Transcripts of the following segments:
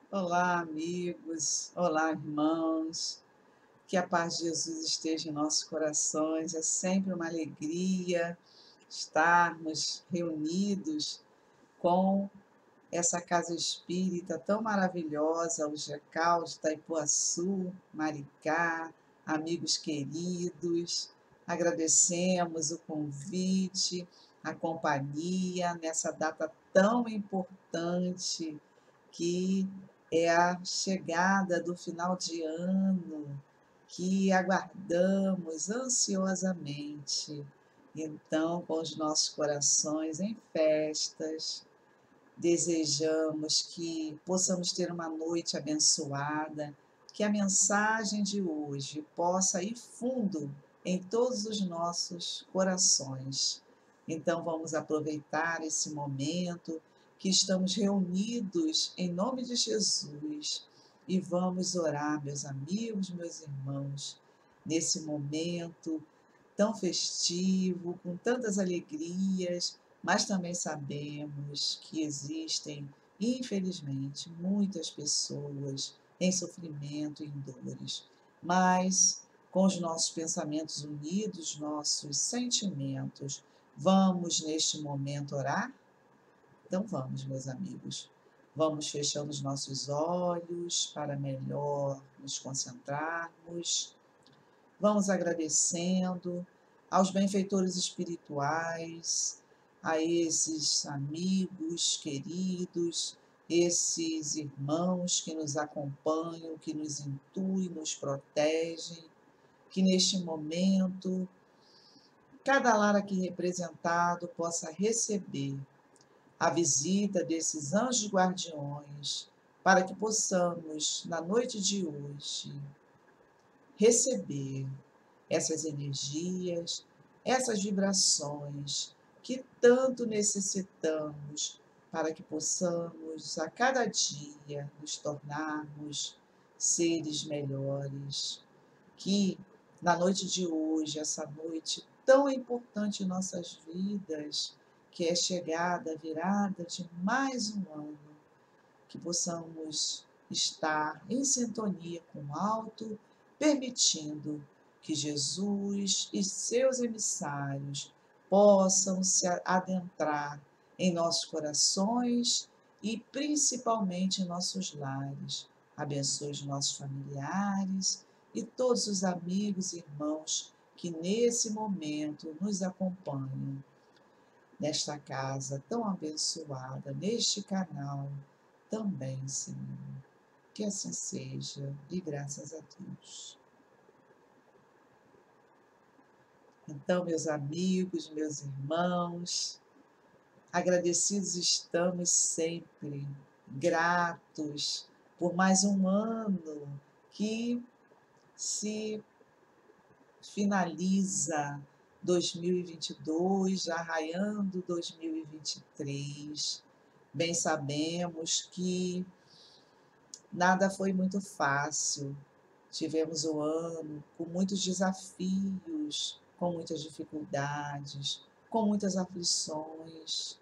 Olá, amigos. Olá, irmãos. Que a paz de Jesus esteja em nossos corações. É sempre uma alegria estarmos reunidos com essa casa espírita tão maravilhosa, o GECAL de Itaipuaçu, Maricá, amigos queridos. Agradecemos o convite, a companhia nessa data tão importante que é a chegada do final de ano, que aguardamos ansiosamente. Então, com os nossos corações em festas, desejamos que possamos ter uma noite abençoada, que a mensagem de hoje possa ir fundo em todos os nossos corações. Então, vamos aproveitar esse momento que estamos reunidos em nome de Jesus e vamos orar, meus amigos, meus irmãos, nesse momento tão festivo, com tantas alegrias, mas também sabemos que existem, infelizmente, muitas pessoas em sofrimento e em dores. Mas, com os nossos pensamentos unidos, nossos sentimentos, vamos neste momento orar? Então vamos, meus amigos. Vamos fechando os nossos olhos para melhor nos concentrarmos. Vamos agradecendo aos benfeitores espirituais, a esses amigos queridos, esses irmãos que nos acompanham, que nos intuem, nos protegem, que neste momento cada lar aqui representado possa receber a visita desses anjos guardiões, para que possamos, na noite de hoje, receber essas energias, essas vibrações que tanto necessitamos para que possamos a cada dia nos tornarmos seres melhores. Que na noite de hoje, essa noite tão importante em nossas vidas, que é chegada, a virada de mais um ano, que possamos estar em sintonia com o alto, permitindo que Jesus e seus emissários possam se adentrar em nossos corações e principalmente em nossos lares. Abençoe os nossos familiares e todos os amigos e irmãos que nesse momento nos acompanham nesta casa tão abençoada, neste canal também, Senhor. Que assim seja, e graças a Deus. Então, meus amigos, meus irmãos, agradecidos estamos sempre, gratos por mais um ano que se finaliza 2022, já raiando 2023. Bem sabemos que nada foi muito fácil. Tivemos um ano com muitos desafios, com muitas dificuldades, com muitas aflições,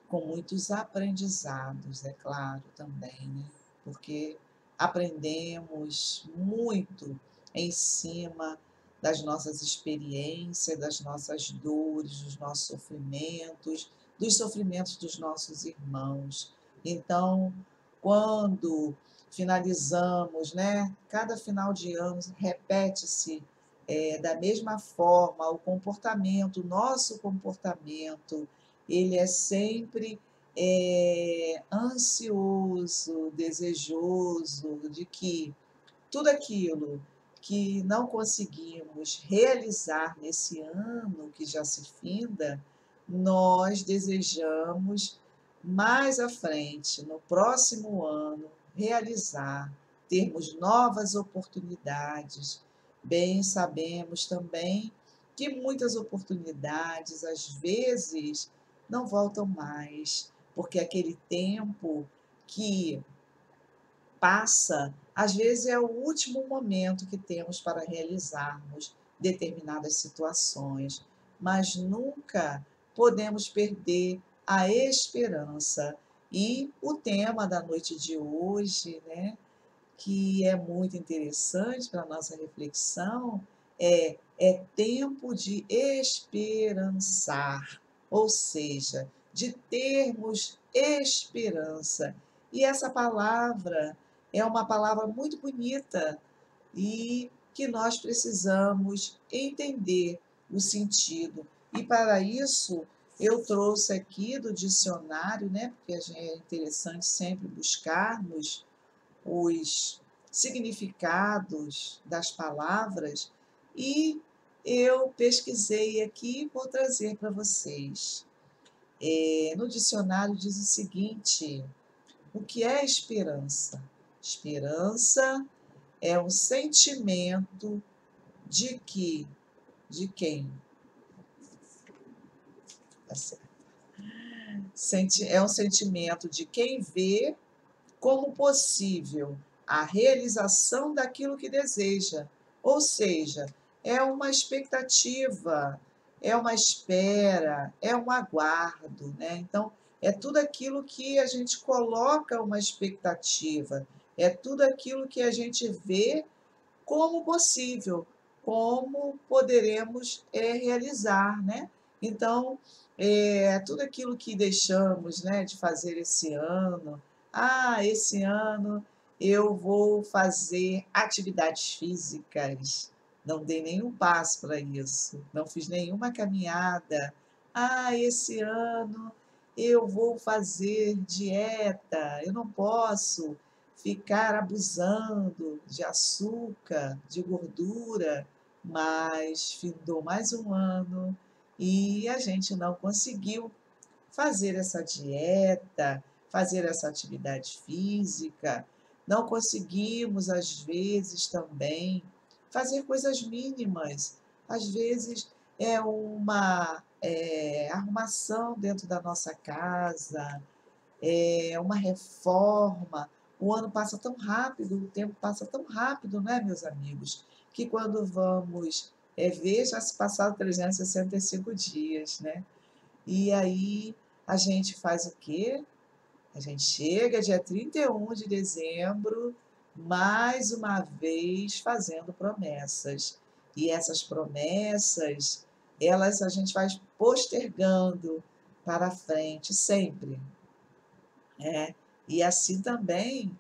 com muitos aprendizados, é claro, também, né? Porque aprendemos muito em cima das nossas experiências, das nossas dores, dos nossos sofrimentos, dos sofrimentos dos nossos irmãos. Então, quando finalizamos, né? Cada final de ano repete-se da mesma forma o comportamento, o nosso comportamento, ele é sempre ansioso, desejoso de que tudo aquilo que não conseguimos realizar nesse ano que já se finda, nós desejamos mais à frente, no próximo ano, realizar, termos novas oportunidades. Bem, sabemos também que muitas oportunidades, às vezes, não voltam mais, porque aquele tempo que passa, às vezes é o último momento que temos para realizarmos determinadas situações, mas nunca podemos perder a esperança E o tema da noite de hoje, né, que é muito interessante para a nossa reflexão, é tempo de esperançar, ou seja, de termos esperança. E essa palavra é uma palavra muito bonita e que nós precisamos entender o sentido. E para isso, eu trouxe aqui do dicionário, né, porque é interessante sempre buscarmos os significados das palavras, e eu pesquisei aqui e vou trazer para vocês. No dicionário diz o seguinte: o que é esperança? Esperança é um sentimento de que, de quem? Tá certo. É um sentimento de quem vê como possível a realização daquilo que deseja. Ou seja, é uma expectativa, é uma espera, é um aguardo, né? Então, é tudo aquilo que a gente coloca uma expectativa, é tudo aquilo que a gente vê como possível, como poderemos realizar, né? Então, tudo aquilo que deixamos, né, de fazer esse ano, esse ano eu vou fazer atividades físicas, não dei nenhum passo para isso, não fiz nenhuma caminhada. Esse ano eu vou fazer dieta, eu não posso ficar abusando de açúcar, de gordura, mas findou mais um ano e a gente não conseguiu fazer essa dieta, fazer essa atividade física, não conseguimos, às vezes, também fazer coisas mínimas. Às vezes é uma arrumação dentro da nossa casa, é uma reforma. O ano passa tão rápido, o tempo passa tão rápido, né, meus amigos? Que quando vamos ver, já se passaram 365 dias, né? E aí a gente faz o quê? A gente chega dia 31 de dezembro, mais uma vez fazendo promessas. E essas promessas, elas a gente vai postergando para frente sempre, né? E assim também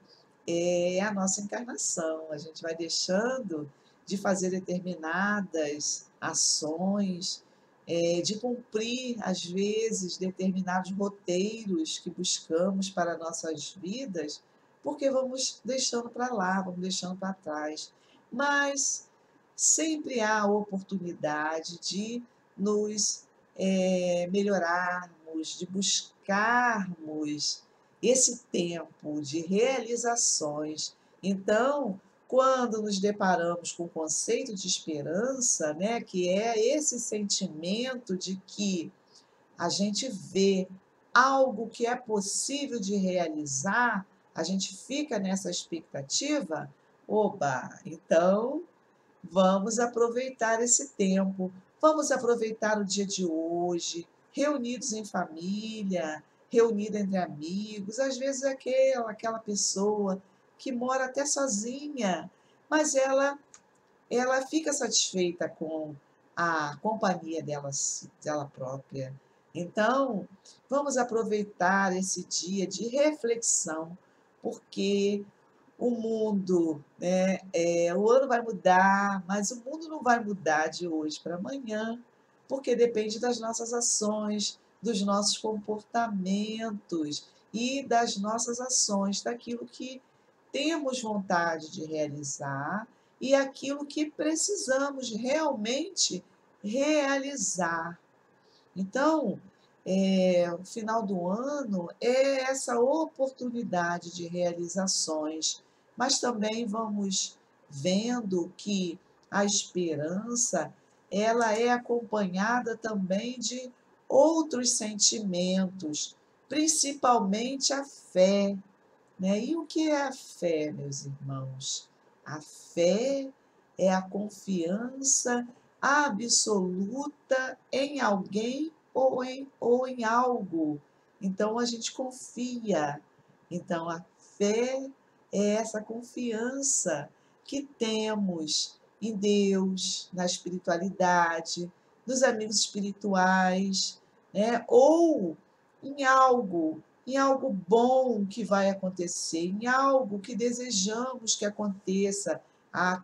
é a nossa encarnação. A gente vai deixando de fazer determinadas ações, de cumprir, às vezes, determinados roteiros que buscamos para nossas vidas, porque vamos deixando para lá, vamos deixando para trás. Mas sempre há a oportunidade de nos melhorarmos, de buscarmos esse tempo de realizações. Então, quando nos deparamos com o conceito de esperança, né, que é esse sentimento de que a gente vê algo que é possível de realizar, a gente fica nessa expectativa, oba, então vamos aproveitar esse tempo, vamos aproveitar o dia de hoje, reunidos em família, reunido entre amigos, às vezes aquela pessoa que mora até sozinha, mas ela fica satisfeita com a companhia dela própria. Então, vamos aproveitar esse dia de reflexão, porque o mundo, né, o ano vai mudar, mas o mundo não vai mudar de hoje para amanhã, porque depende das nossas ações, dos nossos comportamentos e das nossas ações, daquilo que temos vontade de realizar e aquilo que precisamos realmente realizar. Então, o final do ano é essa oportunidade de realizações, mas também vamos vendo que a esperança, ela é acompanhada também de outros sentimentos, principalmente a fé, né? E o que é a fé, meus irmãos? A fé é a confiança absoluta em alguém ou em algo. Então a gente confia. Então a fé é essa confiança que temos em Deus, na espiritualidade, nos amigos espirituais, né? Ou em algo bom que vai acontecer, em algo que desejamos que aconteça,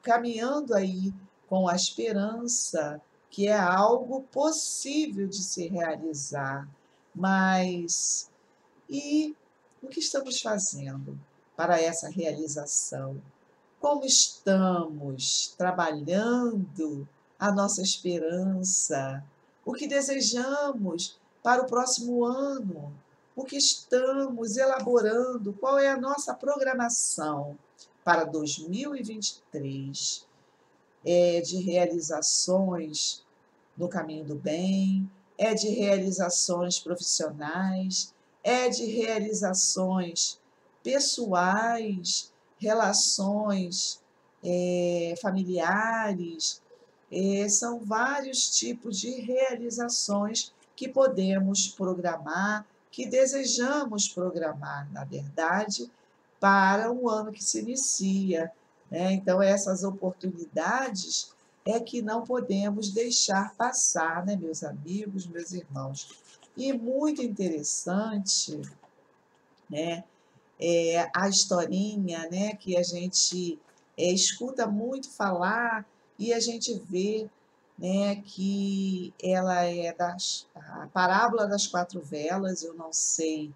caminhando aí com a esperança que é algo possível de se realizar. Mas e o que estamos fazendo para essa realização? Como estamos trabalhando a nossa esperança? O que desejamos para o próximo ano? O que estamos elaborando? Qual é a nossa programação para 2023? É de realizações no caminho do bem, é de realizações profissionais, é de realizações pessoais, relações familiares, são vários tipos de realizações que podemos programar, que desejamos programar, na verdade, para o ano que se inicia, né? Então, essas oportunidades é que não podemos deixar passar, né, meus amigos, meus irmãos. E muito interessante, né, a historinha, né, que a gente escuta muito falar e a gente vê, né, que ela é a parábola das quatro velas. Eu não sei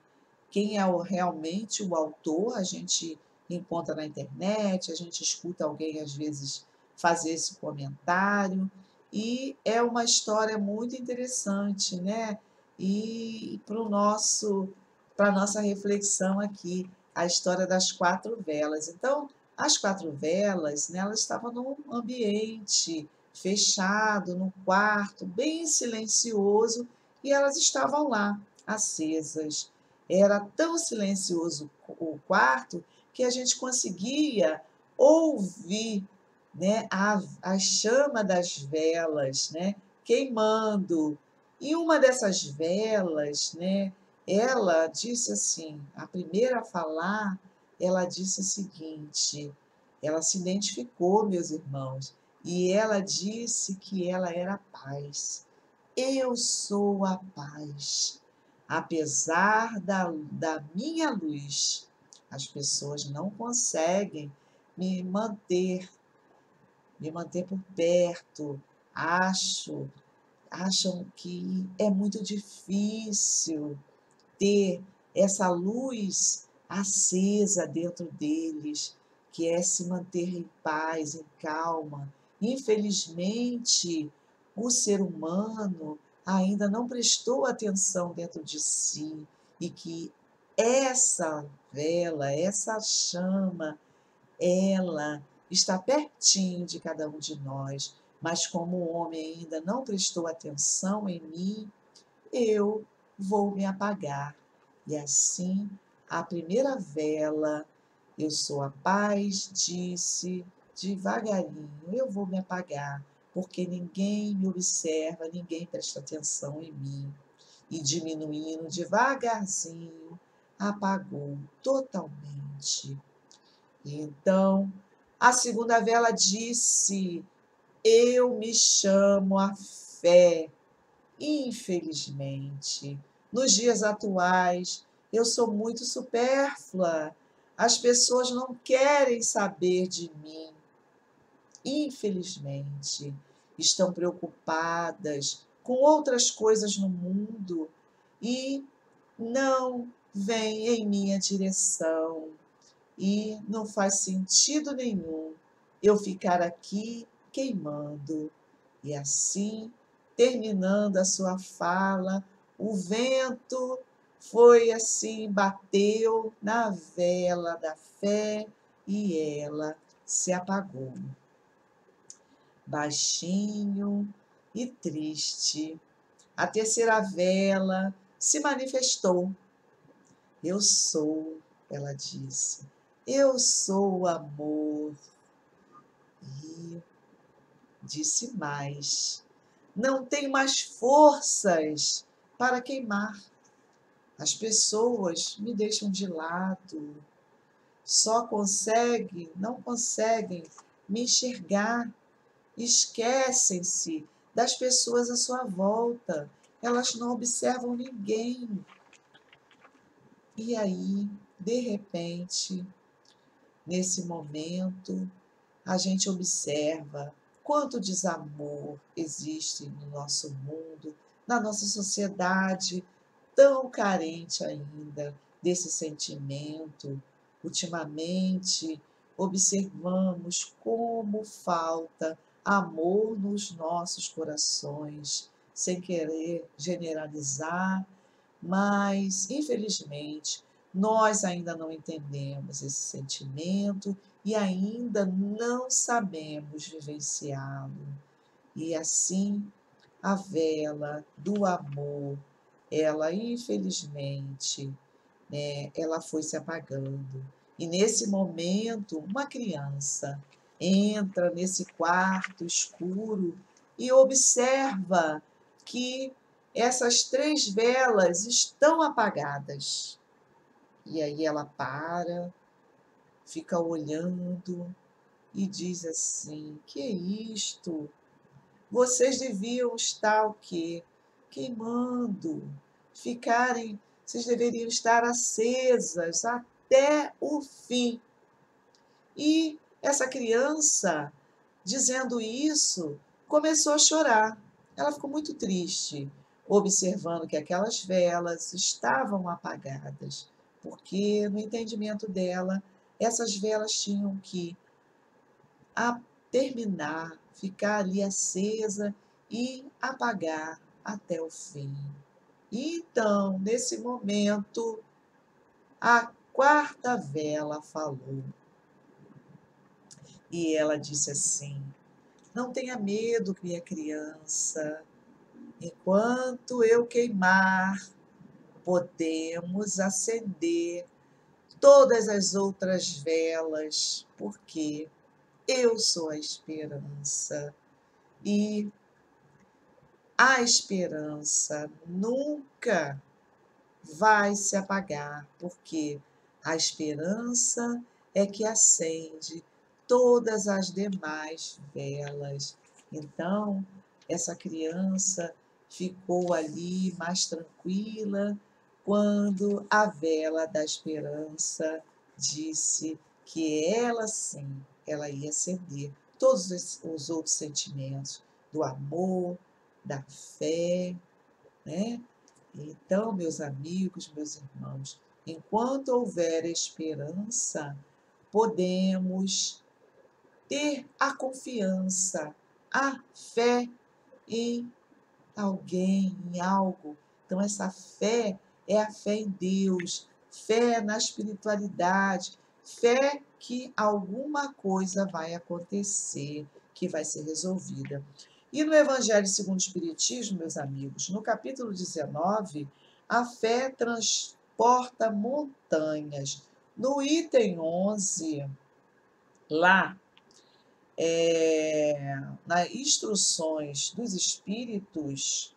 quem é realmente o autor, a gente encontra na internet, a gente escuta alguém às vezes fazer esse comentário, e é uma história muito interessante, né? E para a nossa reflexão aqui, a história das quatro velas. Então, as quatro velas, né, elas estavam num ambiente fechado, num quarto bem silencioso, e elas estavam lá, acesas. Era tão silencioso o quarto que a gente conseguia ouvir, né, a chama das velas, né, queimando. E uma dessas velas, né, ela disse assim, a primeira a falar, ela disse o seguinte, ela se identificou, meus irmãos, e ela disse que ela era a paz. Eu sou a paz. Apesar da minha luz, as pessoas não conseguem me manter, me manter por perto. Acham que é muito difícil ter essa luz acesa dentro deles, que é se manter em paz, em calma. Infelizmente, o ser humano ainda não prestou atenção dentro de si e que essa vela, essa chama, ela está pertinho de cada um de nós, mas como o homem ainda não prestou atenção em mim, eu vou me apagar. E assim, a primeira vela, eu sou a paz, disse devagarinho, eu vou me apagar, porque ninguém me observa, ninguém presta atenção em mim. E diminuindo devagarzinho, apagou totalmente. E então, a segunda vela disse: eu me chamo a fé. Infelizmente, nos dias atuais, eu sou muito supérflua. As pessoas não querem saber de mim. Infelizmente, estão preocupadas com outras coisas no mundo e não vêm em minha direção. E não faz sentido nenhum eu ficar aqui queimando. E assim, terminando a sua fala, o vento foi assim, bateu na vela da fé e ela se apagou. Baixinho e triste, a terceira vela se manifestou. Eu sou, ela disse, eu sou o amor. E disse mais, não tenho mais forças para queimar. As pessoas me deixam de lado, não conseguem me enxergar, esquecem-se das pessoas à sua volta, elas não observam ninguém. E aí, de repente, nesse momento, a gente observa quanto desamor existe no nosso mundo, na nossa sociedade, tão carente ainda desse sentimento. Ultimamente, observamos como falta amor nos nossos corações, sem querer generalizar, mas, infelizmente, nós ainda não entendemos esse sentimento e ainda não sabemos vivenciá-lo. E assim, a vela do amor, ela infelizmente, né, ela foi se apagando. E nesse momento, uma criança entra nesse quarto escuro e observa que essas 3 velas estão apagadas. E aí ela para, fica olhando e diz assim: que é isto? Vocês deviam estar o quê? Queimando, vocês deveriam estar acesas até o fim. E essa criança, dizendo isso, começou a chorar. Ela ficou muito triste, observando que aquelas velas estavam apagadas, porque no entendimento dela, essas velas tinham que terminar, ficar ali acesa e apagar até o fim. E então, nesse momento, a 4ª vela falou. E ela disse assim: não tenha medo, minha criança. Enquanto eu queimar, podemos acender todas as outras velas, porque eu sou a esperança. E a esperança nunca vai se apagar, porque a esperança é que acende todas as demais velas. Então, essa criança ficou ali mais tranquila quando a vela da esperança disse que ela sim, ela ia acender todos os outros sentimentos do amor, da fé, né? Então, meus amigos, meus irmãos, enquanto houver esperança, podemos ter a confiança, a fé em alguém, em algo. Então, essa fé é a fé em Deus, fé na espiritualidade, fé que alguma coisa vai acontecer, que vai ser resolvida. E no Evangelho segundo o Espiritismo, meus amigos, no capítulo 19, a fé transporta montanhas. No item 11, lá, nas instruções dos Espíritos,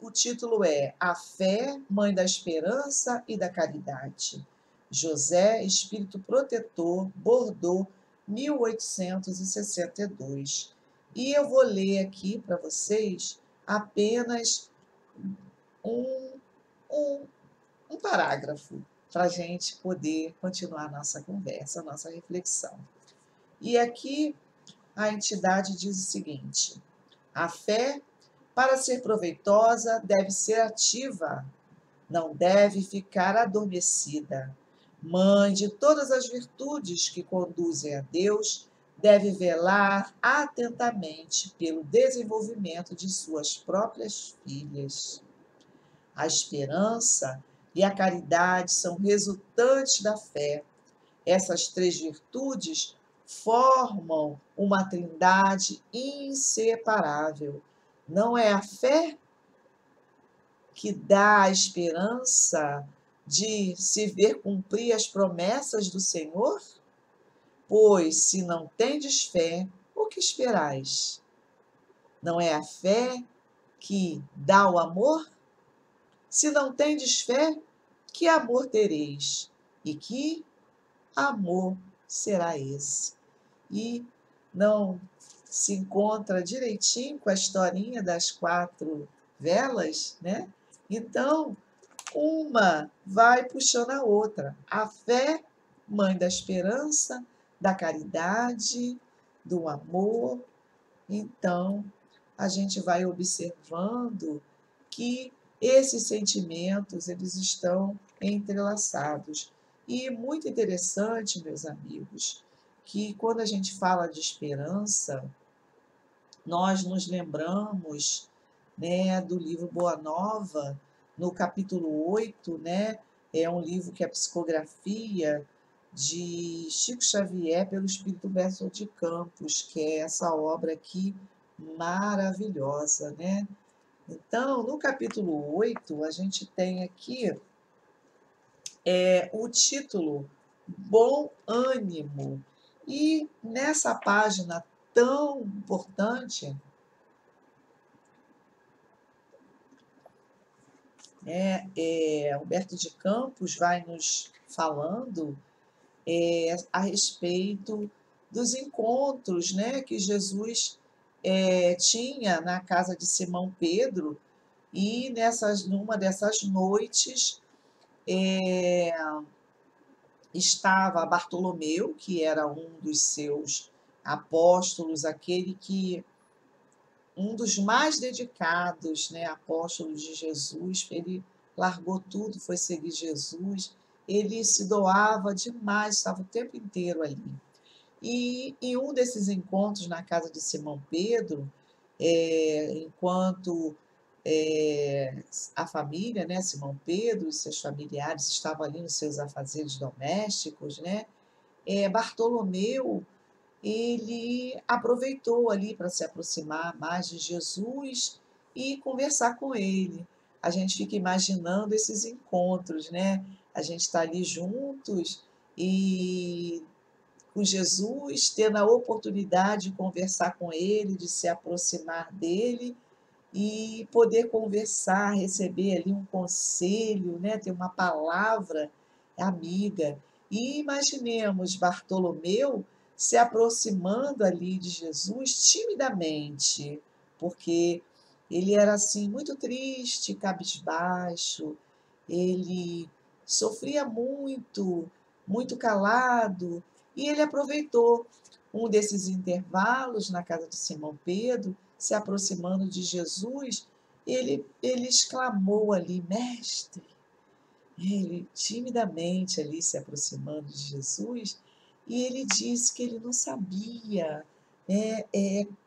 o título é A Fé, Mãe da Esperança e da Caridade. José, Espírito Protetor, Bordeaux, 1862. E eu vou ler aqui para vocês apenas um, um, um parágrafo para a gente poder continuar a nossa conversa, a nossa reflexão. E aqui a entidade diz o seguinte: a fé, para ser proveitosa, deve ser ativa, não deve ficar adormecida. Mãe de todas as virtudes que conduzem a Deus, deve velar atentamente pelo desenvolvimento de suas próprias filhas. A esperança e a caridade são resultantes da fé. Essas 3 virtudes formam uma trindade inseparável. Não é a fé que dá a esperança de se ver cumprir as promessas do Senhor? Pois, se não tendes fé, o que esperais? Não é a fé que dá o amor? Se não tendes fé, que amor tereis? E que amor será esse? E não se encontra direitinho com a historinha das 4 velas, né? Então, uma vai puxando a outra. A fé, mãe da esperança, da caridade, do amor. Então, a gente vai observando que esses sentimentos, eles estão entrelaçados. E muito interessante, meus amigos, que quando a gente fala de esperança, nós nos lembramos, né, do livro Boa Nova, no capítulo 8, né, é um livro que é a psicografia de Chico Xavier pelo Espírito Humberto de Campos, que é essa obra aqui maravilhosa, né? Então, no capítulo 8, a gente tem aqui o título Bom Ânimo. E nessa página tão importante, Humberto de Campos vai nos falando a respeito dos encontros, né, que Jesus tinha na casa de Simão Pedro, e numa dessas noites estava Bartolomeu, que era um dos seus apóstolos, aquele que um dos mais dedicados, né, apóstolos de Jesus. Ele largou tudo, foi seguir Jesus. Ele se doava demais, estava o tempo inteiro ali. E em um desses encontros na casa de Simão Pedro, enquanto a família, né, Simão Pedro e seus familiares estavam ali nos seus afazeres domésticos, né, Bartolomeu, ele aproveitou ali para se aproximar mais de Jesus e conversar com ele. A gente fica imaginando esses encontros, né? A gente está ali juntos e com Jesus, tendo a oportunidade de conversar com ele, de se aproximar dele e poder conversar, receber ali um conselho, né? Ter uma palavra amiga. E imaginemos Bartolomeu se aproximando ali de Jesus timidamente, porque ele era assim muito triste, cabisbaixo, ele sofria muito, muito calado, e ele aproveitou um desses intervalos na casa de Simão Pedro, se aproximando de Jesus, ele exclamou ali, mestre, ele timidamente ali se aproximando de Jesus, e ele disse que ele não sabia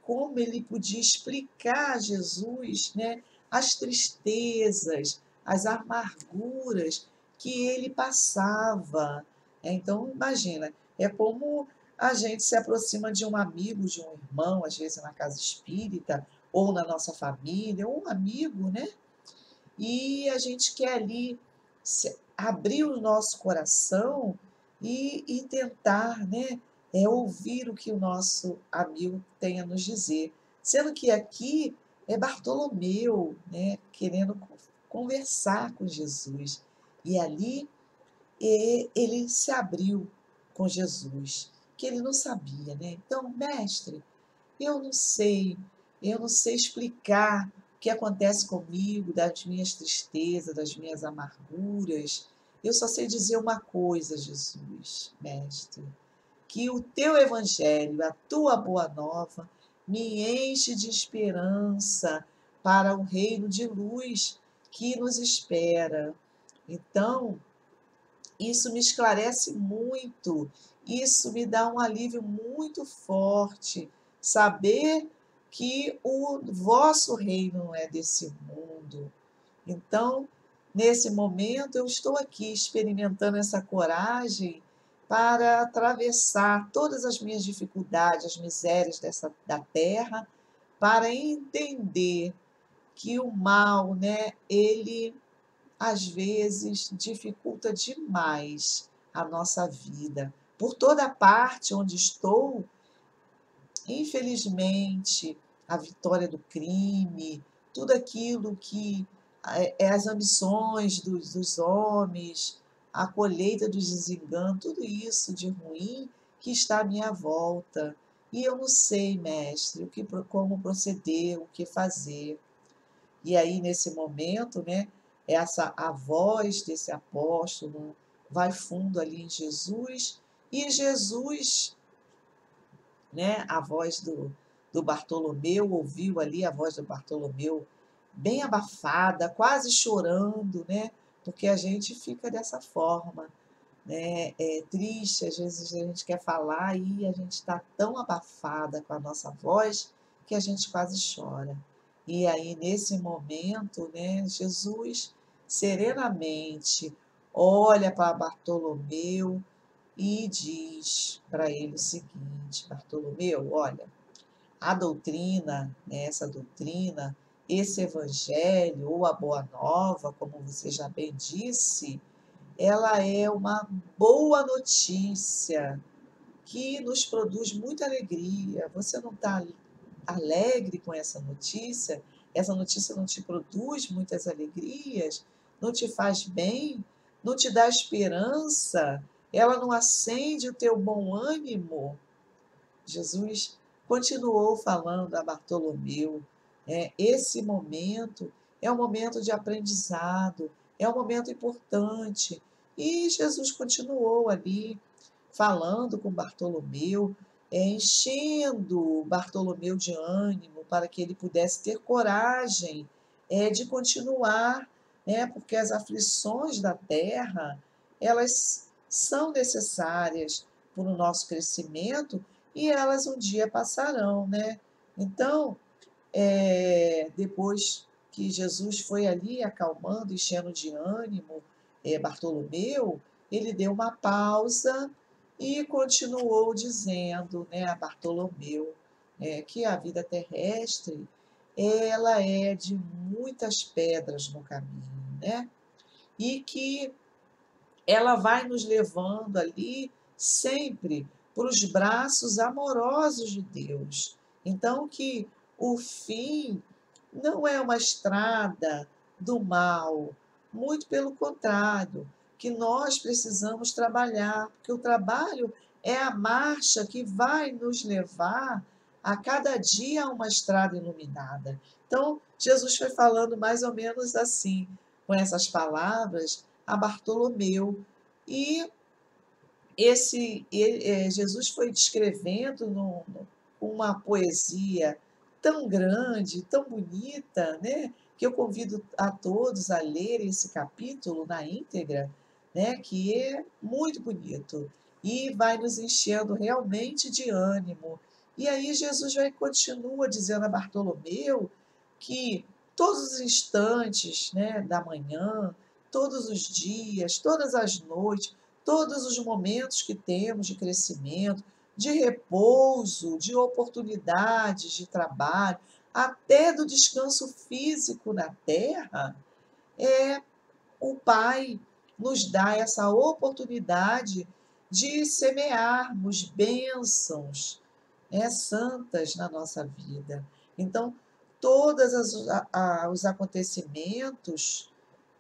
como ele podia explicar a Jesus, né, as tristezas, as amarguras que ele passava. Então, imagina, é como a gente se aproxima de um amigo, de um irmão, às vezes na casa espírita, ou na nossa família, ou um amigo, né? E a gente quer ali abrir o nosso coração e tentar, né, ouvir o que o nosso amigo tem a nos dizer. Sendo que aqui é Bartolomeu, né, querendo conversar com Jesus. E ali ele se abriu com Jesus, que ele não sabia, né? Então, mestre, eu não sei explicar o que acontece comigo, das minhas tristezas, das minhas amarguras. Eu só sei dizer uma coisa, Jesus, mestre, que o teu evangelho, a tua boa nova, me enche de esperança para o reino de luz que nos espera. Então, isso me esclarece muito, isso me dá um alívio muito forte, saber que o vosso reino não é desse mundo. Então, nesse momento, eu estou aqui experimentando essa coragem para atravessar todas as minhas dificuldades, as misérias da terra, para entender que o mal, né, ele às vezes dificulta demais a nossa vida. Por toda parte onde estou, infelizmente, a vitória do crime, tudo aquilo que as ambições dos homens, a colheita dos desenganos, tudo isso de ruim que está à minha volta. E eu não sei, mestre, como proceder, o que fazer. E aí, nesse momento, né, a voz desse apóstolo vai fundo ali em Jesus, e Jesus, né, a voz do Bartolomeu, ouviu ali a voz do Bartolomeu bem abafada, quase chorando, né, porque a gente fica dessa forma, né, é triste, às vezes a gente quer falar e a gente está tão abafada com a nossa voz que a gente quase chora. E aí, nesse momento, né, Jesus serenamente olha para Bartolomeu e diz para ele o seguinte: Bartolomeu, olha, a doutrina, né, essa doutrina, esse evangelho, ou a boa nova, como você já bem disse, ela é uma boa notícia que nos produz muita alegria. Você não está alegre com essa notícia? Essa notícia não te produz muitas alegrias? Não te faz bem? Não te dá esperança? Ela não acende o teu bom ânimo? Jesus continuou falando a Bartolomeu, esse momento é um momento de aprendizado, é um momento importante. E Jesus continuou ali falando com Bartolomeu, enchendo Bartolomeu de ânimo para que ele pudesse ter coragem de continuar, né, porque as aflições da terra, elas são necessárias para o nosso crescimento e elas um dia passarão, né? Então, depois que Jesus foi ali acalmando, enchendo de ânimo Bartolomeu, ele deu uma pausa e continuou dizendo, né, a Bartolomeu, que a vida terrestre ela é de muitas pedras no caminho, né? E que ela vai nos levando ali sempre para os braços amorosos de Deus. Então, que o fim não é uma estrada do mal, muito pelo contrário, que nós precisamos trabalhar, porque o trabalho é a marcha que vai nos levar a cada dia a uma estrada iluminada. Então, Jesus foi falando mais ou menos assim, com essas palavras, a Bartolomeu. E Jesus foi descrevendo com uma poesia tão grande, tão bonita, né? Que eu convido a todos a lerem esse capítulo na íntegra, né? Que é muito bonito e vai nos enchendo realmente de ânimo. E aí Jesus continua dizendo a Bartolomeu que todos os instantes, né, da manhã, todos os dias, todas as noites, todos os momentos que temos de crescimento, de repouso, de oportunidades de trabalho, até do descanso físico na terra, o Pai nos dá essa oportunidade de semearmos bênçãos, santas na nossa vida. Então, todos os acontecimentos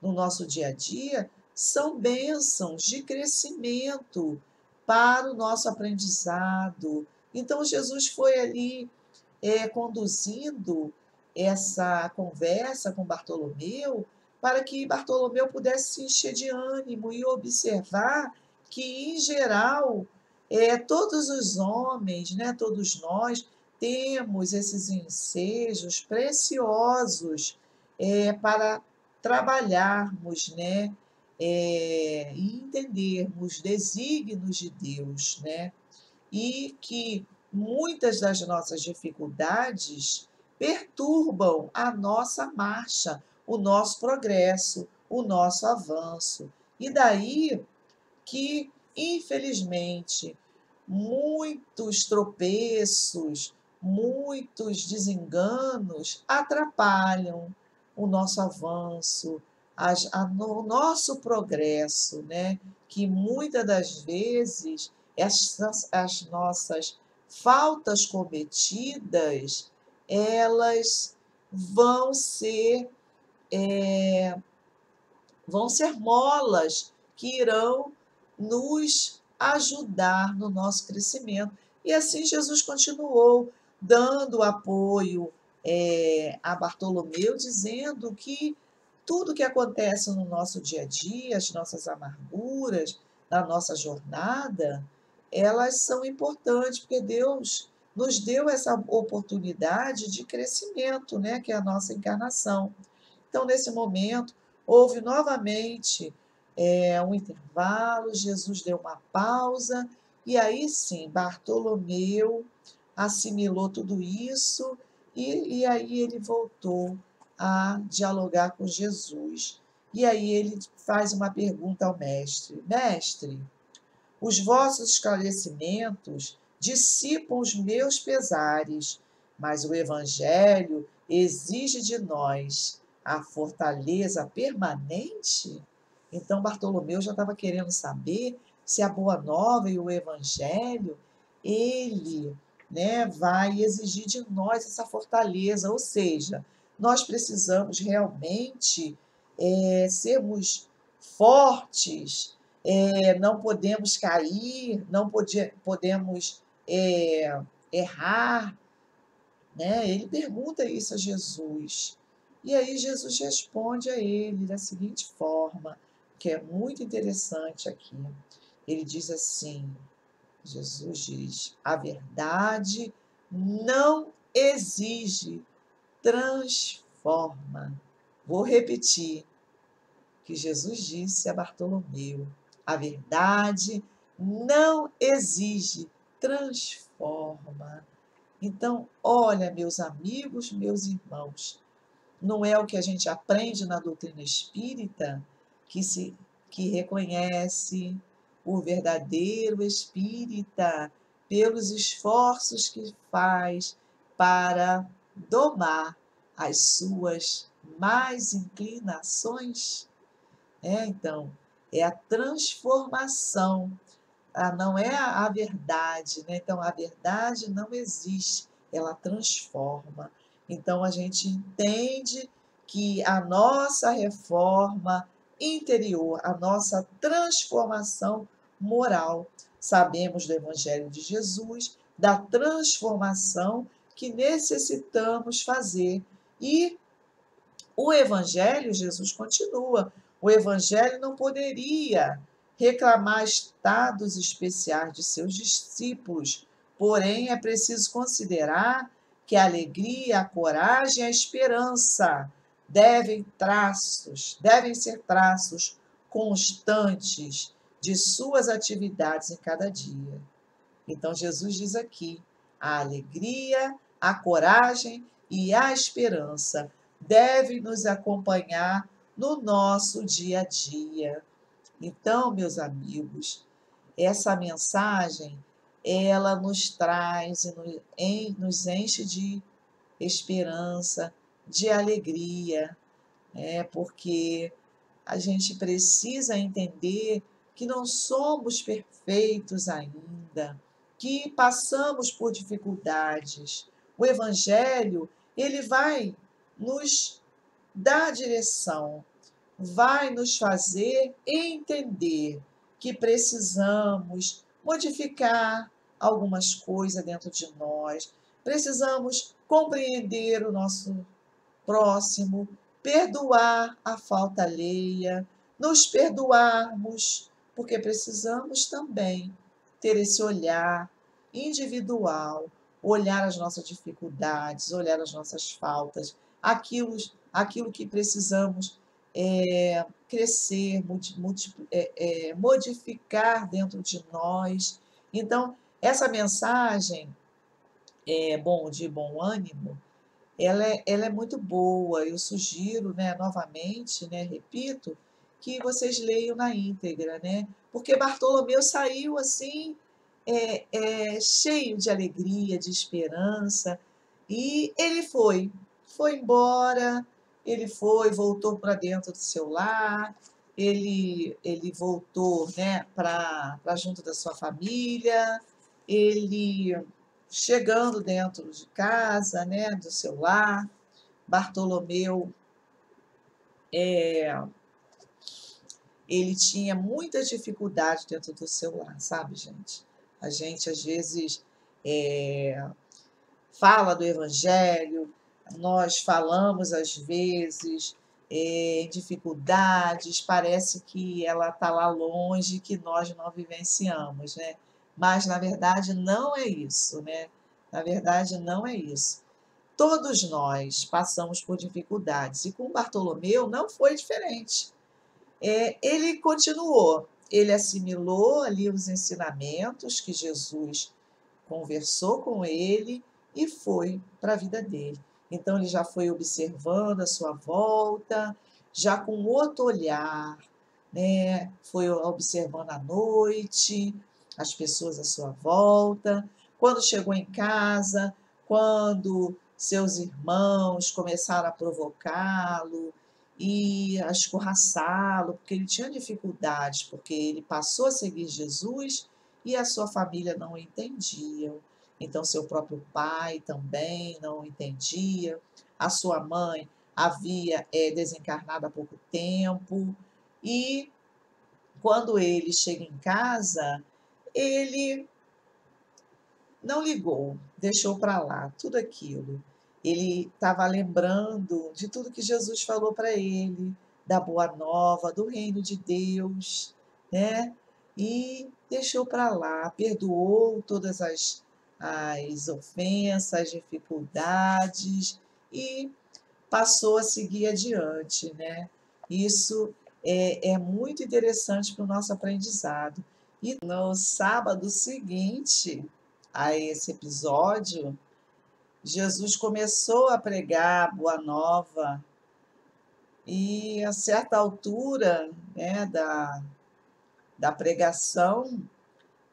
no nosso dia a dia são bênçãos de crescimento para o nosso aprendizado. Então, Jesus foi ali conduzindo essa conversa com Bartolomeu para que Bartolomeu pudesse se encher de ânimo e observar que, em geral, todos os homens, né, todos nós, temos esses ensejos preciosos para trabalharmos, né, e entendermos desígnios de Deus, né, e que muitas das nossas dificuldades perturbam a nossa marcha, o nosso progresso, o nosso avanço. E daí que, infelizmente, muitos tropeços, muitos desenganos atrapalham o nosso avanço, o nosso progresso, né? Que muitas das vezes as nossas faltas cometidas, elas vão ser vão ser molas que irão nos ajudar no nosso crescimento. E assim Jesus continuou dando apoio a Bartolomeu, dizendo que tudo que acontece no nosso dia a dia, as nossas amarguras, na nossa jornada, elas são importantes, porque Deus nos deu essa oportunidade de crescimento, né, que é a nossa encarnação. Então, nesse momento, houve novamente um intervalo, Jesus deu uma pausa, e aí sim, Bartolomeu assimilou tudo isso, e aí ele voltou a dialogar com Jesus. E aí ele faz uma pergunta ao mestre: Mestre, os vossos esclarecimentos dissipam os meus pesares, mas o Evangelho exige de nós a fortaleza permanente? Então, Bartolomeu já estava querendo saber se a Boa Nova e o Evangelho, ele, né, vai exigir de nós essa fortaleza, ou seja, nós precisamos realmente sermos fortes, não podemos cair, não podemos errar, né? Ele pergunta isso a Jesus. E aí Jesus responde a ele da seguinte forma, que é muito interessante aqui. Ele diz assim, Jesus diz, a verdade não exige, transforma. Vou repetir que Jesus disse a Bartolomeu: a verdade não exige, transforma. Então, olha, meus amigos, meus irmãos, não é o que a gente aprende na doutrina espírita que reconhece o verdadeiro espírita pelos esforços que faz para domar as suas más inclinações? Então, é a transformação, não é a verdade, né? Então, a verdade não existe, ela transforma. Então, a gente entende que a nossa reforma interior, a nossa transformação moral, sabemos do Evangelho de Jesus, da transformação que necessitamos fazer. E o Evangelho, Jesus continua, o Evangelho não poderia reclamar estados especiais de seus discípulos, porém é preciso considerar que a alegria, a coragem e a esperança devem ser traços constantes de suas atividades em cada dia. Então Jesus diz aqui, a alegria, a coragem e a esperança devem nos acompanhar no nosso dia a dia. Então, meus amigos, essa mensagem, ela nos traz e nos enche de esperança, de alegria, porque a gente precisa entender que não somos perfeitos ainda, que passamos por dificuldades. O Evangelho, ele vai nos dar direção, vai nos fazer entender que precisamos modificar algumas coisas dentro de nós, precisamos compreender o nosso próximo, perdoar a falta alheia, nos perdoarmos, porque precisamos também ter esse olhar individual, olhar as nossas dificuldades, olhar as nossas faltas, aquilo que precisamos crescer, modificar dentro de nós. Então, essa mensagem de bom ânimo, ela é muito boa. Eu sugiro, né, novamente, né, repito, que vocês leiam na íntegra, né? Porque Bartolomeu saiu assim, cheio de alegria, de esperança, e ele foi embora, ele voltou para dentro do seu lar, ele voltou, né, para junto da sua família, ele chegando dentro de casa, né, do seu lar, Bartolomeu ele tinha muita dificuldade dentro do seu lar, sabe, gente? A gente, às vezes, fala do evangelho, nós falamos, às vezes, dificuldades, parece que ela está lá longe, que nós não vivenciamos, né? Mas, na verdade, não é isso, né? Na verdade, não é isso. Todos nós passamos por dificuldades, e com Bartolomeu não foi diferente. Ele continuou, ele assimilou ali os ensinamentos que Jesus conversou com ele e foi para a vida dele. Então ele já foi observando a sua volta, já com outro olhar, né? Foi observando a noite, as pessoas à sua volta. Quando chegou em casa, quando seus irmãos começaram a provocá-lo e a escorraçá-lo, porque ele tinha dificuldades, porque ele passou a seguir Jesus e a sua família não o entendia. Então, seu próprio pai também não o entendia. A sua mãe havia desencarnado há pouco tempo. E quando ele chega em casa, ele não ligou, deixou para lá tudo aquilo. Ele estava lembrando de tudo que Jesus falou para ele, da boa nova, do reino de Deus, né? E deixou para lá, perdoou todas as ofensas, as dificuldades e passou a seguir adiante, né? Isso é muito interessante para o nosso aprendizado. E no sábado seguinte a esse episódio, Jesus começou a pregar a Boa Nova e, a certa altura, né, da pregação,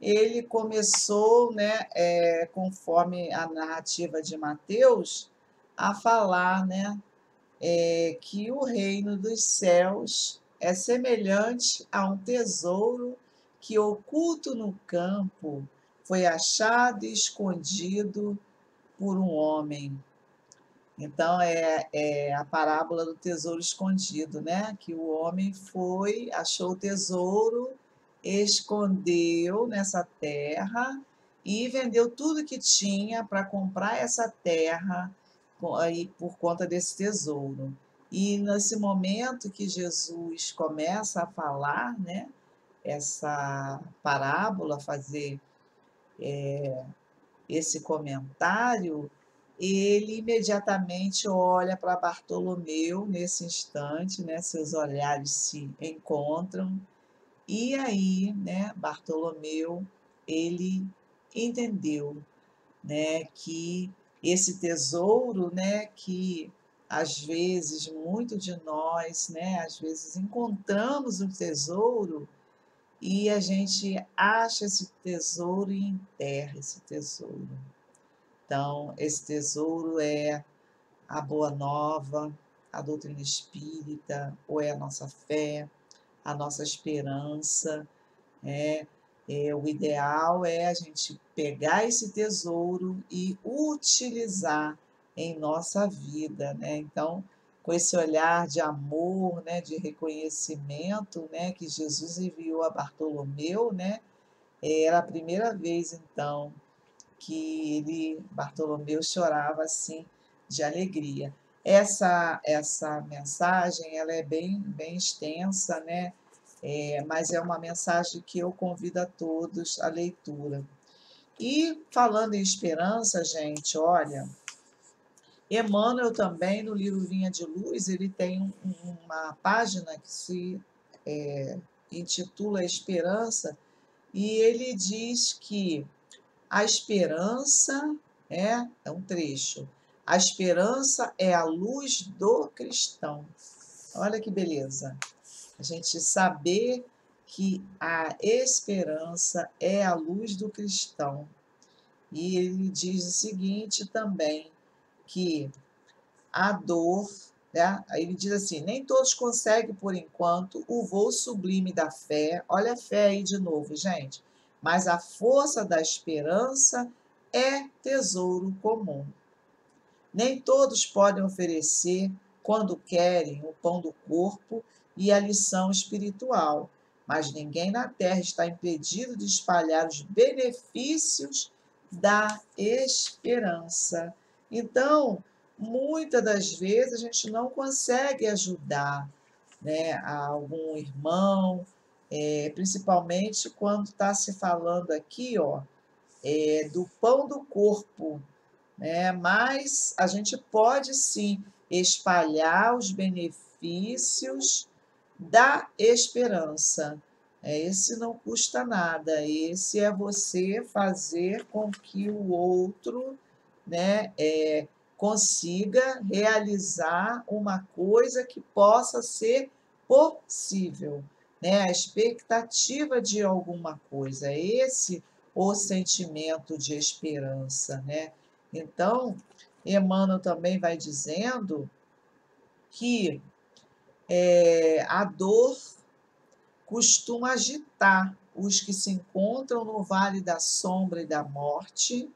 ele começou, né, conforme a narrativa de Mateus, a falar, né, que o reino dos céus é semelhante a um tesouro que, oculto no campo, foi achado e escondido por um homem. Então, é a parábola do tesouro escondido, né? Que o homem foi, achou o tesouro, escondeu nessa terra e vendeu tudo que tinha para comprar essa terra aí por conta desse tesouro. E nesse momento que Jesus começa a falar, né? Essa parábola, fazer esse comentário, ele imediatamente olha para Bartolomeu nesse instante, né? Seus olhares se encontram, e aí, né, Bartolomeu, ele entendeu, né, que esse tesouro, né, que às vezes muito de nós, né, às vezes encontramos um tesouro e a gente acha esse tesouro e enterra esse tesouro. Então, esse tesouro é a Boa Nova, a doutrina espírita, ou é a nossa fé, a nossa esperança, né? O ideal é a gente pegar esse tesouro e utilizar em nossa vida, né? Então, com esse olhar de amor, né, de reconhecimento, né, que Jesus enviou a Bartolomeu, né? Era a primeira vez, então, que Bartolomeu chorava assim de alegria. Essa mensagem ela é bem extensa, né? Mas é uma mensagem que eu convido a todos à leitura. E falando em esperança, gente, olha, Emmanuel também, no livro Vinha de Luz, ele tem uma página que se intitula Esperança, e ele diz que a esperança é um trecho. A esperança é a luz do cristão. Olha que beleza. A gente saber que a esperança é a luz do cristão. E ele diz o seguinte também, que a dor, né? Ele diz assim, nem todos conseguem, por enquanto, o voo sublime da fé. Olha a fé aí de novo, gente. Mas a força da esperança é tesouro comum. Nem todos podem oferecer quando querem o pão do corpo e a lição espiritual, mas ninguém na terra está impedido de espalhar os benefícios da esperança. Então, muitas das vezes a gente não consegue ajudar, né, a algum irmão, principalmente quando está se falando aqui, ó, do pão do corpo, né? Mas a gente pode sim espalhar os benefícios da esperança. Esse não custa nada, esse é você fazer com que o outro, né, consiga realizar uma coisa que possa ser possível, né? A expectativa de alguma coisa, esse o sentimento de esperança, né? Então, Emmanuel também vai dizendo que a dor costuma agitar os que se encontram no vale da sombra e da morte,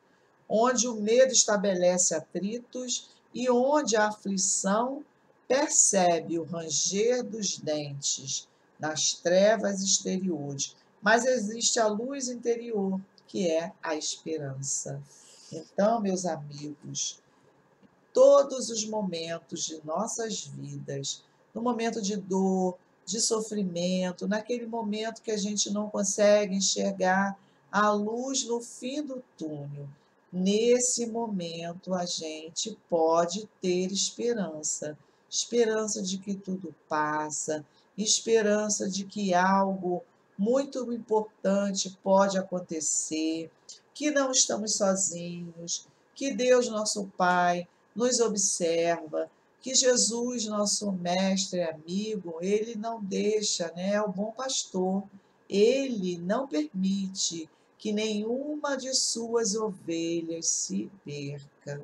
onde o medo estabelece atritos e onde a aflição percebe o ranger dos dentes nas trevas exteriores. Mas existe a luz interior, que é a esperança. Então, meus amigos, todos os momentos de nossas vidas, no momento de dor, de sofrimento, naquele momento que a gente não consegue enxergar a luz no fim do túnel, nesse momento a gente pode ter esperança, esperança de que tudo passa, esperança de que algo muito importante pode acontecer, que não estamos sozinhos, que Deus, nosso Pai, nos observa, que Jesus, nosso mestre e amigo, ele não deixa, né, é o bom pastor, ele não permite que nenhuma de suas ovelhas se perca.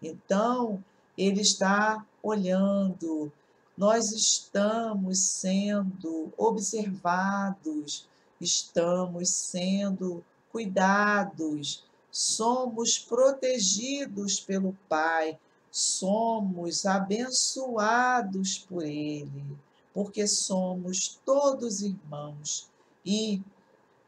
Então, ele está olhando, nós estamos sendo observados, estamos sendo cuidados, somos protegidos pelo Pai, somos abençoados por Ele, porque somos todos irmãos e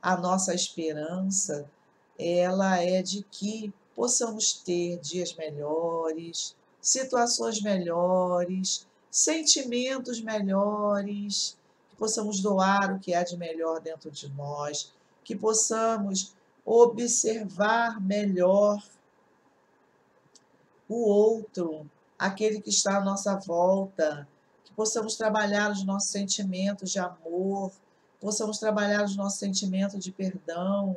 a nossa esperança, ela é de que possamos ter dias melhores, situações melhores, sentimentos melhores, que possamos doar o que há de melhor dentro de nós, que possamos observar melhor o outro, aquele que está à nossa volta, que possamos trabalhar os nossos sentimentos de amor, possamos trabalhar os nossos sentimentos de perdão,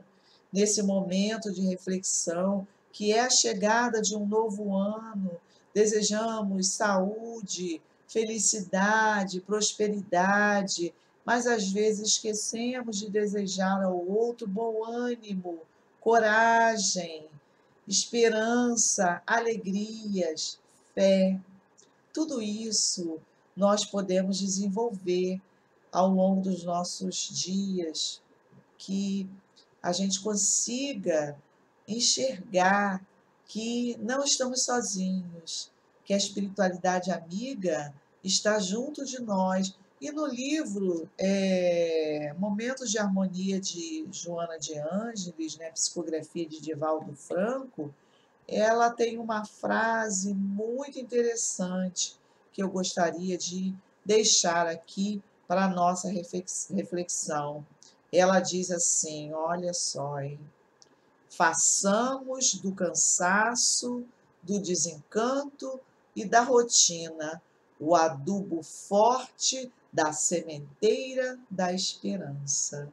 nesse momento de reflexão, que é a chegada de um novo ano. Desejamos saúde, felicidade, prosperidade, mas às vezes esquecemos de desejar ao outro bom ânimo, coragem, esperança, alegrias, fé. Tudo isso nós podemos desenvolver ao longo dos nossos dias, que a gente consiga enxergar que não estamos sozinhos, que a espiritualidade amiga está junto de nós. E no livro Momentos de Harmonia, de Joana de Ângeles, né, psicografia de Divaldo Franco, ela tem uma frase muito interessante que eu gostaria de deixar aqui para a nossa reflexão. Ela diz assim: olha só, hein? Façamos do cansaço, do desencanto e da rotina o adubo forte da sementeira da esperança.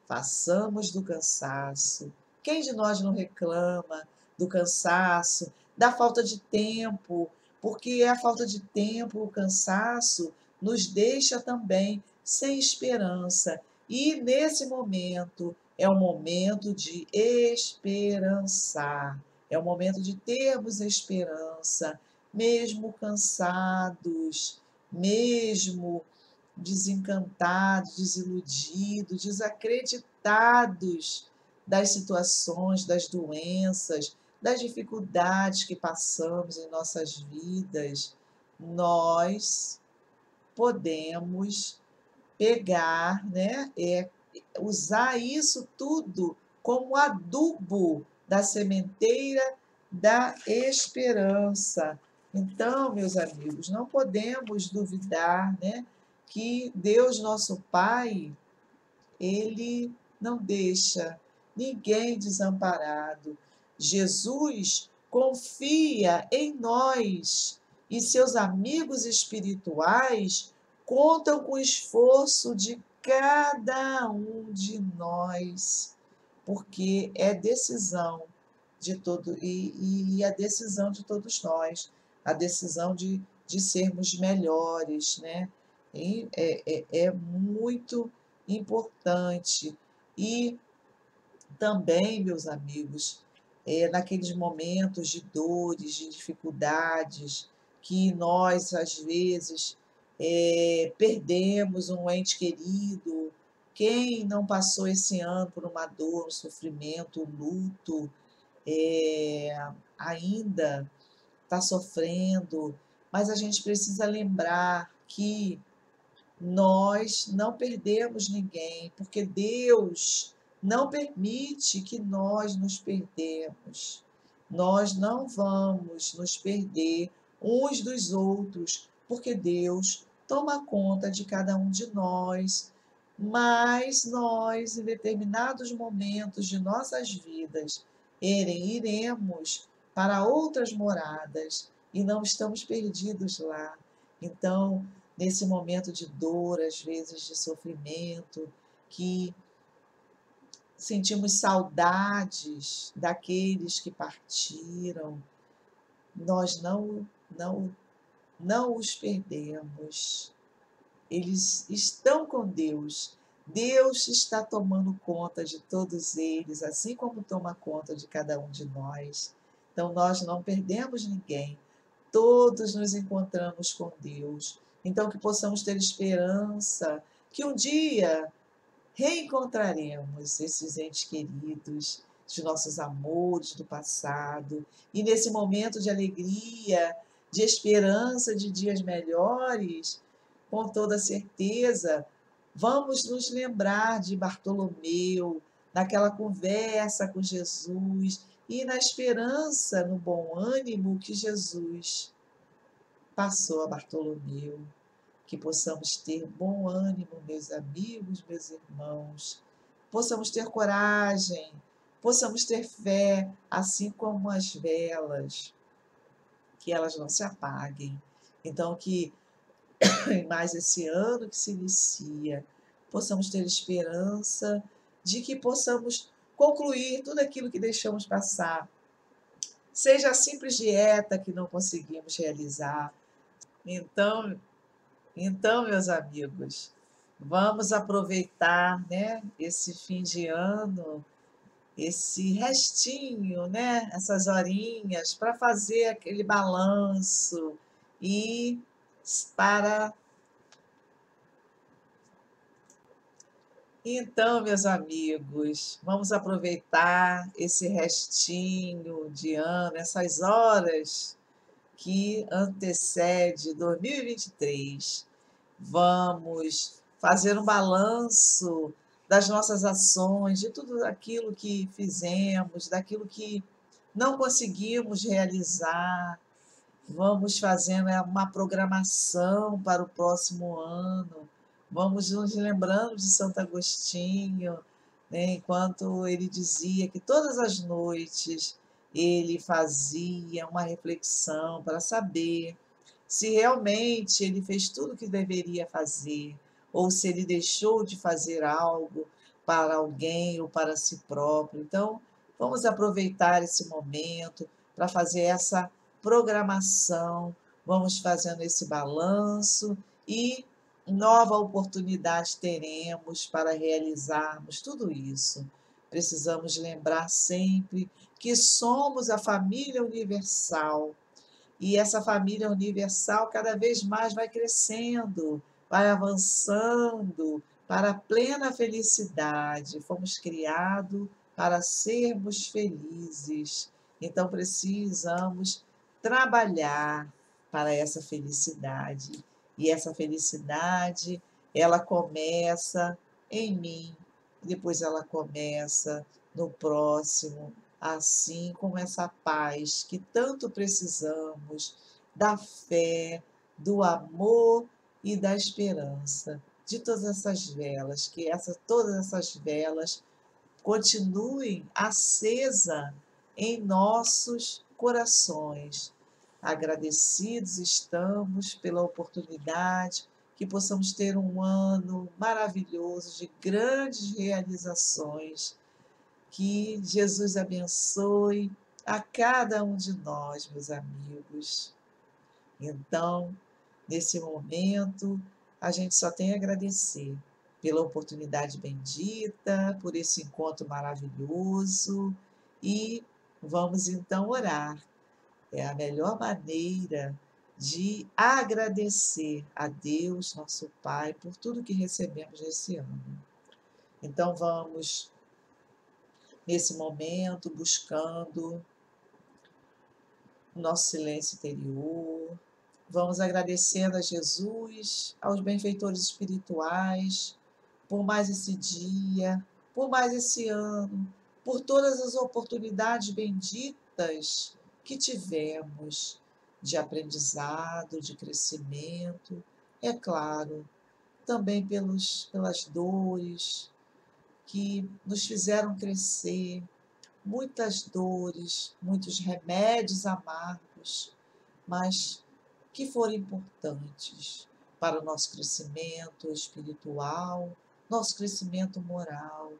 Façamos do cansaço. Quem de nós não reclama do cansaço, da falta de tempo? Porque a falta de tempo, o cansaço, nos deixa também sem esperança. E nesse momento, é o momento de esperançar, é o momento de termos esperança, mesmo cansados, mesmo desencantados, desiludidos, desacreditados das situações, das doenças, das dificuldades que passamos em nossas vidas. nós podemos pegar, né, usar isso tudo como adubo da sementeira da esperança. Então, meus amigos, não podemos duvidar, né, que Deus, nosso Pai, ele não deixa ninguém desamparado. Jesus confia em nós e seus amigos espirituais contam com o esforço de cada um de nós, porque é decisão de todo e a decisão de todos nós, a decisão de sermos melhores, né? E é muito importante. E também, meus amigos, naqueles momentos de dores, de dificuldades, que nós, às vezes, perdemos um ente querido. Quem não passou esse ano por uma dor, um sofrimento, um luto, ainda está sofrendo, mas a gente precisa lembrar que nós não perdemos ninguém, porque Deus não permite que nós nos perdemos. Nós não vamos nos perder uns dos outros, porque Deus toma conta de cada um de nós, mas nós, em determinados momentos de nossas vidas, iremos para outras moradas e não estamos perdidos lá. Então, nesse momento de dor, às vezes de sofrimento, que sentimos saudades daqueles que partiram, nós não os perdemos. Eles estão com Deus. Deus está tomando conta de todos eles, assim como toma conta de cada um de nós. Então, nós não perdemos ninguém. Todos nos encontramos com Deus. Então, que possamos ter esperança que um dia reencontraremos esses entes queridos, de nossos amores do passado. E nesse momento de alegria, de esperança de dias melhores, com toda certeza, vamos nos lembrar de Bartolomeu, naquela conversa com Jesus e na esperança, no bom ânimo que Jesus passou a Bartolomeu. Que possamos ter bom ânimo, meus amigos, meus irmãos, possamos ter coragem, possamos ter fé, assim como as velas, que elas não se apaguem. Então, que mais esse ano que se inicia, possamos ter esperança de que possamos concluir tudo aquilo que deixamos passar. Seja a simples dieta que não conseguimos realizar. Então, meus amigos, vamos aproveitar, né, esse fim de ano, esse restinho, né, essas horinhas para fazer aquele balanço e para. Então, meus amigos, vamos aproveitar esse restinho de ano, essas horas que antecede 2023. Vamos fazer um balanço das nossas ações, de tudo aquilo que fizemos, daquilo que não conseguimos realizar. Vamos fazendo uma programação para o próximo ano. Vamos nos lembrando de Santo Agostinho, né, enquanto ele dizia que todas as noites ele fazia uma reflexão para saber se realmente ele fez tudo o que deveria fazer, ou se ele deixou de fazer algo para alguém ou para si próprio. Então, vamos aproveitar esse momento para fazer essa programação, vamos fazendo esse balanço e nova oportunidade teremos para realizarmos tudo isso. Precisamos lembrar sempre que somos a família universal e essa família universal cada vez mais vai crescendo, vai avançando para a plena felicidade. Fomos criados para sermos felizes. Então precisamos trabalhar para essa felicidade. E essa felicidade, ela começa em mim, depois ela começa no próximo, assim como essa paz que tanto precisamos, da fé, do amor e da esperança, de todas essas velas, todas essas velas continuem acesa em nossos corações. Agradecidos estamos pela oportunidade, que possamos ter um ano maravilhoso de grandes realizações. Que Jesus abençoe a cada um de nós, meus amigos. Então, nesse momento, a gente só tem a agradecer pela oportunidade bendita, por esse encontro maravilhoso e vamos então orar. É a melhor maneira de agradecer a Deus, nosso Pai, por tudo que recebemos nesse ano. Então vamos, nesse momento, buscando o nosso silêncio interior. Vamos agradecendo a Jesus, aos benfeitores espirituais, por mais esse dia, por mais esse ano, por todas as oportunidades benditas que tivemos de aprendizado, de crescimento. É claro, também pelas dores que nos fizeram crescer, muitas dores, muitos remédios amargos, mas que foram importantes para o nosso crescimento espiritual, nosso crescimento moral.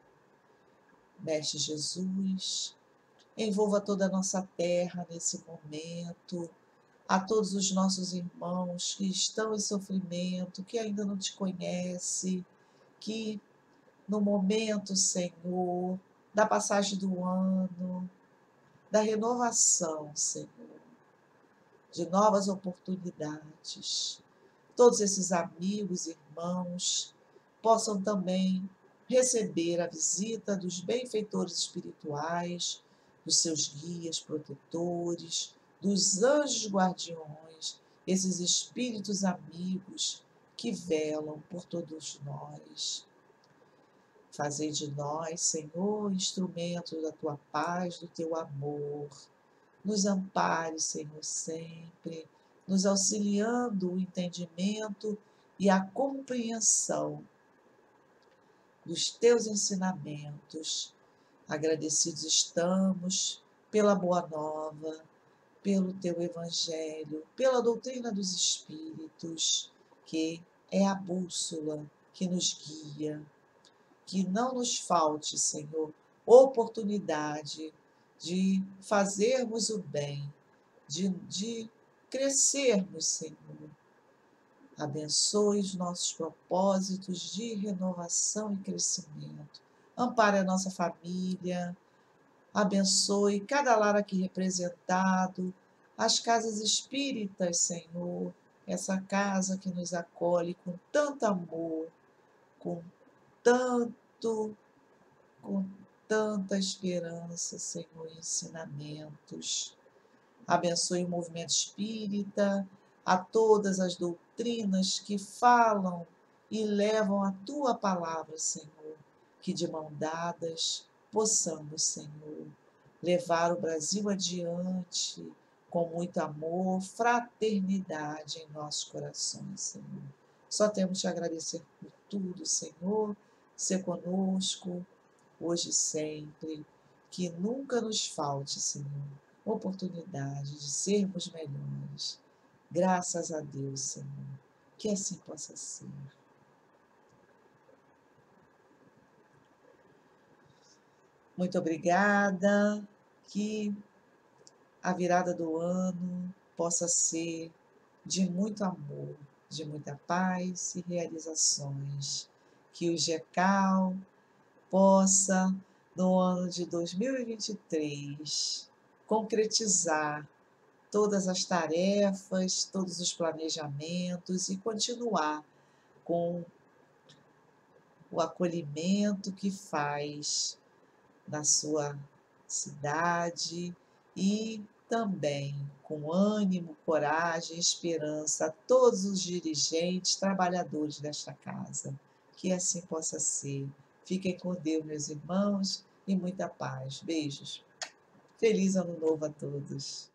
Mestre Jesus, envolva toda a nossa terra nesse momento, a todos os nossos irmãos que estão em sofrimento, que ainda não te conhecem, que no momento, Senhor, da passagem do ano, da renovação, Senhor, de novas oportunidades. Todos esses amigos e irmãos possam também receber a visita dos benfeitores espirituais, dos seus guias protetores, dos anjos guardiões, esses espíritos amigos que velam por todos nós. Fazei de nós, Senhor, instrumentos da tua paz, do teu amor. Nos ampare, Senhor, sempre, nos auxiliando o entendimento e a compreensão dos teus ensinamentos. Agradecidos estamos pela boa nova, pelo teu evangelho, pela doutrina dos espíritos, que é a bússola que nos guia. Que não nos falte, Senhor, oportunidade de fazermos o bem, de crescermos, Senhor. Abençoe os nossos propósitos de renovação e crescimento. Ampare a nossa família. Abençoe cada lar aqui representado, as casas espíritas, Senhor, essa casa que nos acolhe com tanto amor, com tanto, com tanta esperança, Senhor, e ensinamentos. Abençoe o movimento espírita, a todas as doutrinas que falam e levam a tua palavra, Senhor, que de mão dadas possamos, Senhor, levar o Brasil adiante com muito amor, fraternidade em nossos corações, Senhor. Só temos te agradecer por tudo, Senhor, ser conosco, hoje e sempre, que nunca nos falte, Senhor, oportunidade de sermos melhores. Graças a Deus, Senhor, que assim possa ser. Muito obrigada, que a virada do ano possa ser de muito amor, de muita paz e realizações. Que o GECAL possa, no ano de 2023, concretizar todas as tarefas, todos os planejamentos e continuar com o acolhimento que faz na sua cidade e também com ânimo, coragem, esperança a todos os dirigentes, trabalhadores desta casa. Que assim possa ser. Fiquem com Deus, meus irmãos, e muita paz. Beijos. Feliz ano novo a todos.